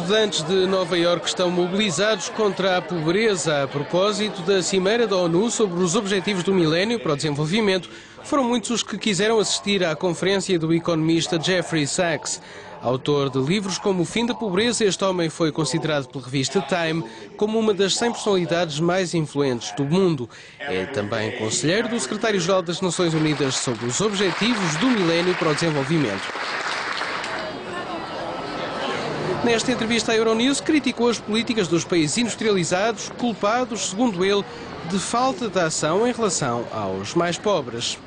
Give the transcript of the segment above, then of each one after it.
estudantes de Nova Iorque estão mobilizados contra a pobreza. A propósito da Cimeira da ONU sobre os Objetivos do Milénio para o Desenvolvimento, foram muitos os que quiseram assistir à conferência do economista Jeffrey Sachs. Autor de livros como O Fim da Pobreza, este homem foi considerado pela revista Time como uma das 100 personalidades mais influentes do mundo. É também conselheiro do secretário-geral das Nações Unidas sobre os Objetivos do Milénio para o Desenvolvimento. Nesta entrevista à Euronews, criticou as políticas dos países industrializados, culpados, segundo ele, de falta de ação em relação aos mais pobres.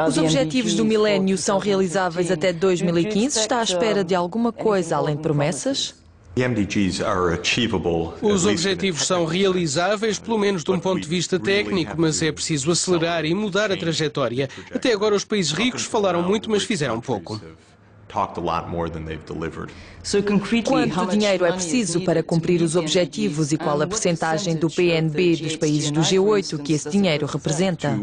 Os Objetivos do Milénio são realizáveis até 2015? Está à espera de alguma coisa além de promessas? Os objetivos são realizáveis, pelo menos de um ponto de vista técnico, mas é preciso acelerar e mudar a trajetória. Até agora os países ricos falaram muito, mas fizeram pouco. Quanto dinheiro é preciso para cumprir os objetivos e qual a percentagem do PNB dos países do G8 que esse dinheiro representa?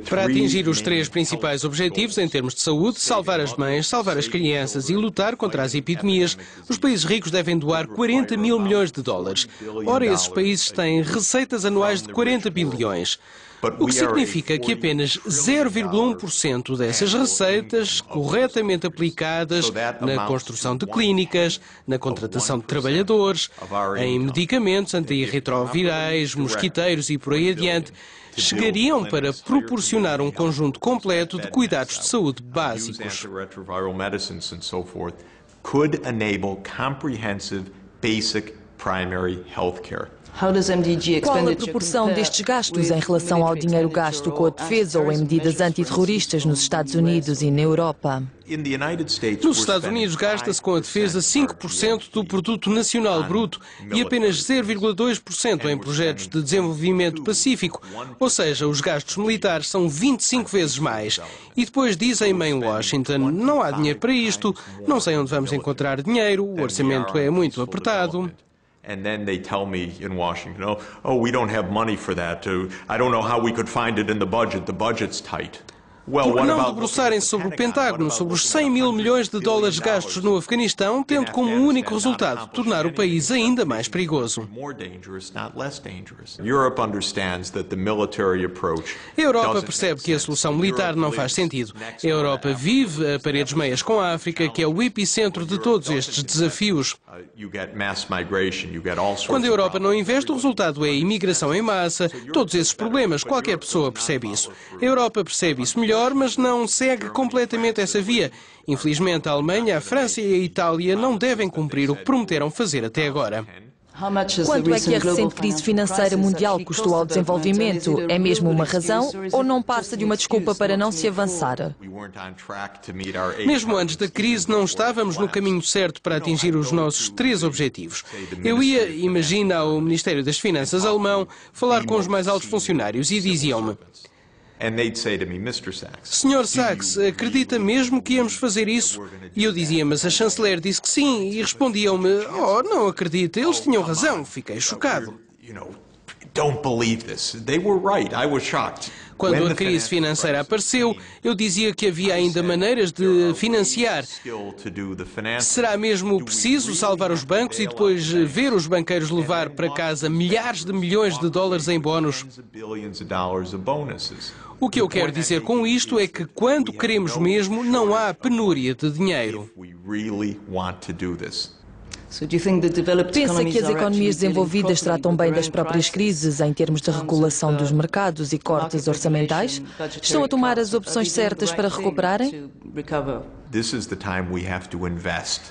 Para atingir os 3 principais objetivos em termos de saúde, salvar as mães, salvar as crianças e lutar contra as epidemias, os países ricos devem doar 40 mil milhões de dólares. Ora, esses países têm receitas anuais de 40 bilhões. O que significa que apenas 0,1% dessas receitas, corretamente aplicadas na construção de clínicas, na contratação de trabalhadores, em medicamentos antirretrovirais, mosquiteiros e por aí adiante, chegariam para proporcionar um conjunto completo de cuidados de saúde básicos. Qual a proporção destes gastos em relação ao dinheiro gasto com a defesa ou em medidas antiterroristas nos Estados Unidos e na Europa? Nos Estados Unidos gasta-se com a defesa 5% do produto nacional bruto e apenas 0,2% em projetos de desenvolvimento pacífico, ou seja, os gastos militares são 25 vezes mais. E depois dizem em Washington, não há dinheiro para isto, não sei onde vamos encontrar dinheiro, o orçamento é muito apertado. And then they tell me in Washington, oh, we don't have money for that. I don't know how we could find it in the budget's tight. Por que não debruçarem-se sobre o Pentágono, sobre os 100 mil milhões de dólares gastos no Afeganistão, tendo como único resultado tornar o país ainda mais perigoso? A Europa percebe que a solução militar não faz sentido. A Europa vive a paredes meias com a África, que é o epicentro de todos estes desafios. Quando a Europa não investe, o resultado é a imigração em massa, todos esses problemas, qualquer pessoa percebe isso. A Europa percebe isso melhor, mas não segue completamente essa via. Infelizmente, a Alemanha, a França e a Itália não devem cumprir o que prometeram fazer até agora. Quanto é que a recente crise financeira mundial custou ao desenvolvimento? É mesmo uma razão ou não passa de uma desculpa para não se avançar? Mesmo antes da crise, não estávamos no caminho certo para atingir os nossos 3 objetivos. Eu ia, imagina, ao Ministério das Finanças alemão, falar com os mais altos funcionários e diziam-me: Sr. Sachs, acredita mesmo que íamos fazer isso? E eu dizia, mas a chanceler disse que sim, e respondiam-me, oh, não acredito, eles tinham razão, fiquei chocado. Quando a crise financeira apareceu, eu dizia que havia ainda maneiras de financiar. Será mesmo preciso salvar os bancos e depois ver os banqueiros levar para casa milhares de milhões de dólares em bónus? O que eu quero dizer com isto é que quando queremos mesmo, não há penúria de dinheiro. Pensa que as economias desenvolvidas tratam bem das próprias crises em termos de regulação dos mercados e cortes orçamentais? Estão a tomar as opções certas para recuperarem?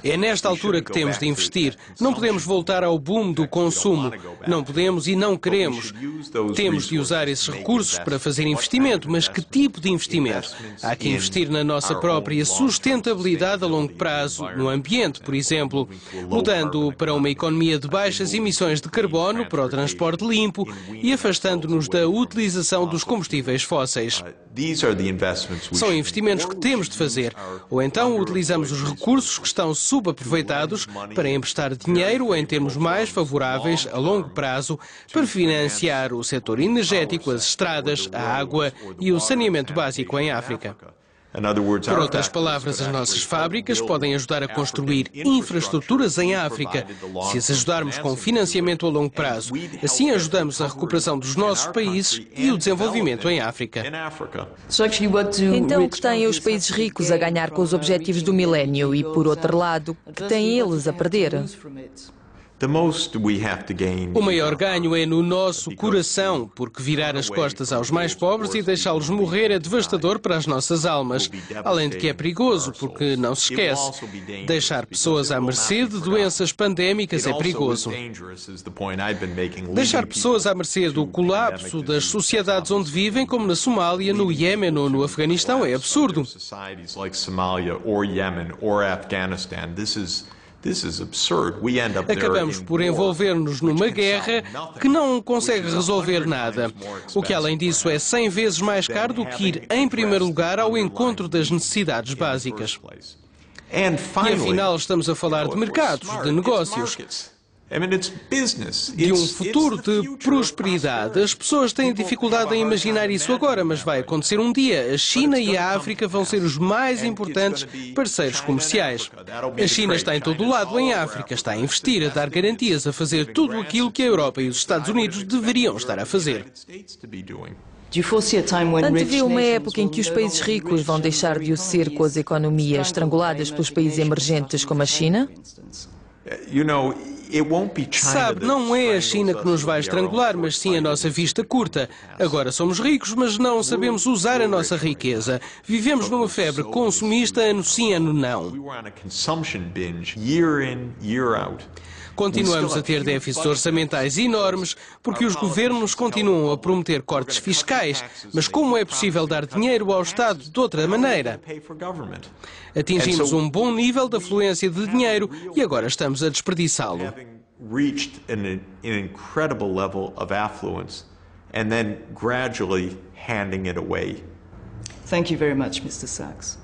É nesta altura que temos de investir. Não podemos voltar ao boom do consumo. Não podemos e não queremos. Temos de usar esses recursos para fazer investimento, mas que tipo de investimento? Há que investir na nossa própria sustentabilidade a longo prazo, no ambiente, por exemplo, mudando para uma economia de baixas emissões de carbono, para o transporte limpo e afastando-nos da utilização dos combustíveis fósseis. São investimentos que temos de fazer. Ou então utilizamos os recursos que estão subaproveitados para emprestar dinheiro em termos mais favoráveis a longo prazo para financiar o setor energético, as estradas, a água e o saneamento básico em África. Por outras palavras, as nossas fábricas podem ajudar a construir infraestruturas em África, se as ajudarmos com financiamento a longo prazo. Assim ajudamos a recuperação dos nossos países e o desenvolvimento em África. Então, o que têm os países ricos a ganhar com os objetivos do milénio e, por outro lado, o que têm eles a perder? O maior ganho é no nosso coração, porque virar as costas aos mais pobres e deixá-los morrer é devastador para as nossas almas. Além de que é perigoso, porque, não se esquece, deixar pessoas à mercê de doenças pandémicas é perigoso. Deixar pessoas à mercê do colapso das sociedades onde vivem, como na Somália, no Iémen ou no Afeganistão, é absurdo. Acabamos por envolver-nos numa guerra que não consegue resolver nada. O que, além disso, é 100 vezes mais caro do que ir, em primeiro lugar, ao encontro das necessidades básicas. E, afinal, estamos a falar de mercados, de negócios. De um futuro de prosperidade. As pessoas têm dificuldade em imaginar isso agora, mas vai acontecer um dia. A China e a África vão ser os mais importantes parceiros comerciais. A China está em todo o lado em África, está a investir, a dar garantias, a fazer tudo aquilo que a Europa e os Estados Unidos deveriam estar a fazer. Antevê uma época em que os países ricos vão deixar de o ser com as economias estranguladas pelos países emergentes como a China? Sabe, não é a China que nos vai estrangular, mas sim a nossa vista curta. Agora somos ricos, mas não sabemos usar a nossa riqueza. Vivemos numa febre consumista ano sim, ano não. Continuamos a ter déficits orçamentais enormes porque os governos continuam a prometer cortes fiscais. Mas como é possível dar dinheiro ao Estado de outra maneira? Atingimos um bom nível de afluência de dinheiro e agora estamos a desperdiçá-lo. Reached an incredible level of affluence and then gradually handing it away. Thank you very much, Mr. Sachs.